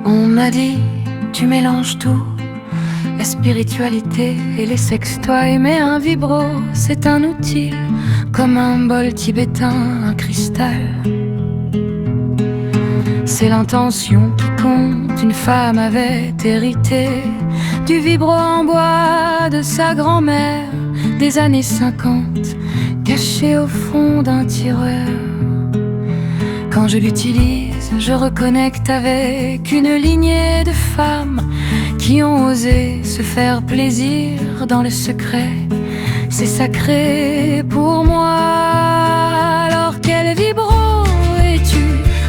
On m'a dit, tu mélanges tout, la spiritualité et les sextoys. Mais un vibro, c'est un outil, comme un bol tibétain, un cristal. C'est l'intention qui compte, une femme avait hérité du vibro en bois de sa grand-mère des années 50, caché au fond d'un tireur. Quand je l'utilise, je reconnecte avec une lignée de femmes qui ont osé se faire plaisir dans le secret. C'est sacré pour moi. Alors quel vibro es-tu?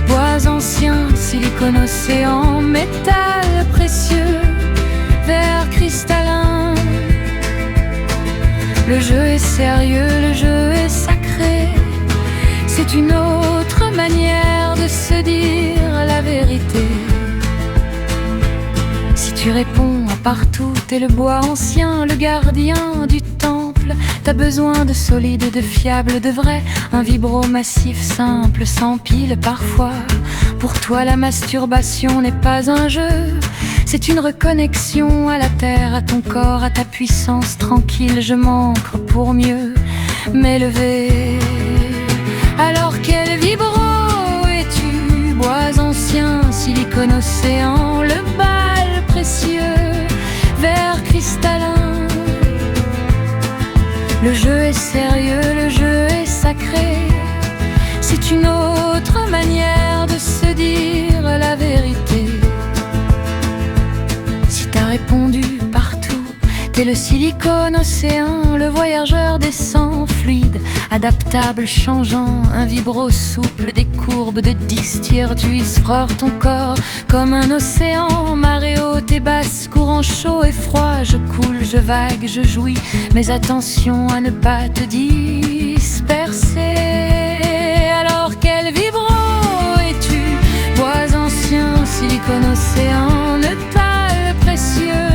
Bois ancien, silicone, océan, métal précieux, verre cristallin. Le jeu est sérieux, le jeu est sacré. C'est une autre manière de se dire la vérité. Si tu réponds à partout, t'es le bois ancien, le gardien du temple. T'as besoin de solide, de fiable, de vrai. Un vibro massif, simple, sans pile parfois. Pour toi la masturbation n'est pas un jeu, c'est une reconnexion à la terre, à ton corps, à ta puissance. Tranquille, je m'ancre pour mieux m'élever. Alors quel vibro es-tu? Bois ancien, silicone, océan, le bal précieux, verre cristallin. Le jeu est sérieux, le jeu est sacré. C'est une autre manière de se dire la vérité. Si t'as répondu partout, t'es le silicone océan, le voyageur des sangs fluides, adaptable, changeant, un vibro souple, des courbes de 10 tiers. Tu frôles ton corps comme un océan, marée haute et basse, courant chaud et froid. Je coule, je vague, je jouis, mais attention à ne pas te disperser. Alors quel vibro es-tu? Bois ancien, silicone, océan, métal précieux,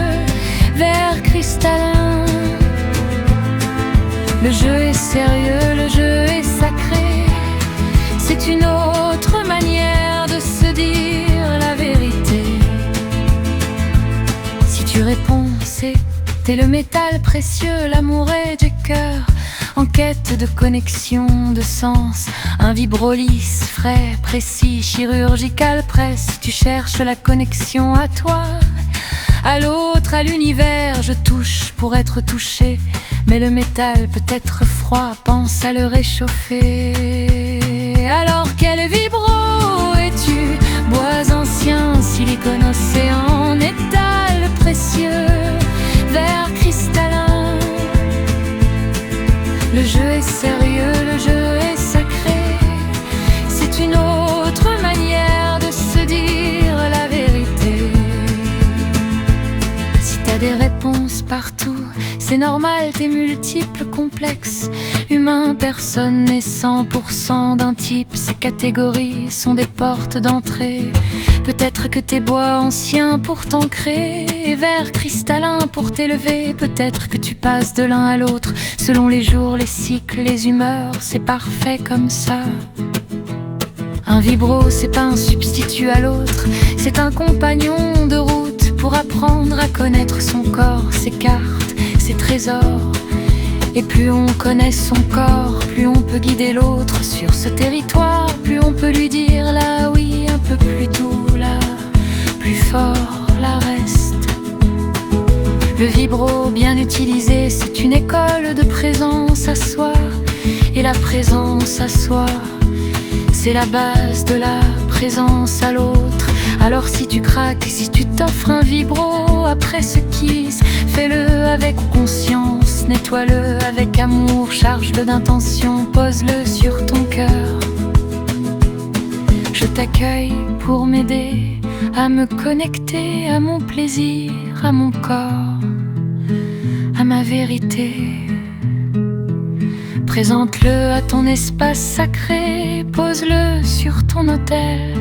verre cristallin. Le jeu est sérieux, le jeu est sacré. C'est une autre manière de se dire la vérité. Si tu réponds, t'es le métal précieux, l'amour est du cœur, en quête de connexion, de sens. Un vibro lisse, frais, précis, chirurgical presque. Tu cherches la connexion à toi, à l'autre, à l'univers. Je touche pour être touché, mais le métal peut être froid, pense à le réchauffer. Alors quel vibro es-tu? Bois ancien, silicone, océan, métal précieux, verre cristallin. Le jeu est sérieux, le jeu est sacré. C'est une autre manière de se dire la vérité. Si t'as des réponses partout, c'est normal, t'es multiple, complexe. Humain, personne n'est 100% d'un type. Ces catégories sont des portes d'entrée. Peut-être que t'es bois ancien pour t'ancrer et verre cristallin pour t'élever. Peut-être que tu passes de l'un à l'autre selon les jours, les cycles, les humeurs. C'est parfait comme ça. Un vibro, c'est pas un substitut à l'autre, c'est un compagnon de route pour apprendre à connaître son corps, ses cartes, ses trésors. Et plus on connaît son corps, plus on peut guider l'autre sur ce territoire. Plus on peut lui dire là oui, un peu plus doux, là plus fort, là reste. Le vibro bien utilisé, c'est une école de présence à soi. Et la présence à soi, c'est la base de la présence à l'autre. Alors si tu craques, si tu t'offres un vibro après ce kiss, fais-le avec conscience, nettoie-le avec amour, charge-le d'intention, pose-le sur ton cœur. Je t'accueille pour m'aider à me connecter à mon plaisir, à mon corps, à ma vérité. Présente-le à ton espace sacré, pose-le sur ton autel,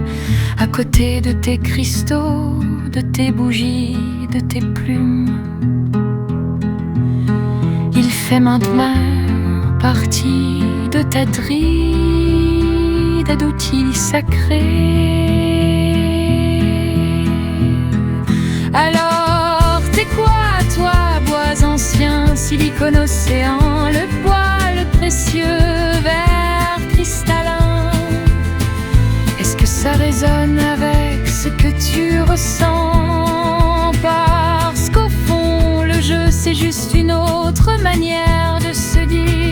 à côté de tes cristaux, de tes bougies, de tes plumes. Il fait maintenant partie de ta dride d'outils sacrés. qu'un océan, le bois, le précieux verre cristallin. Est-ce que ça résonne avec ce que tu ressens? Parce qu'au fond, le jeu, c'est juste une autre manière de se dire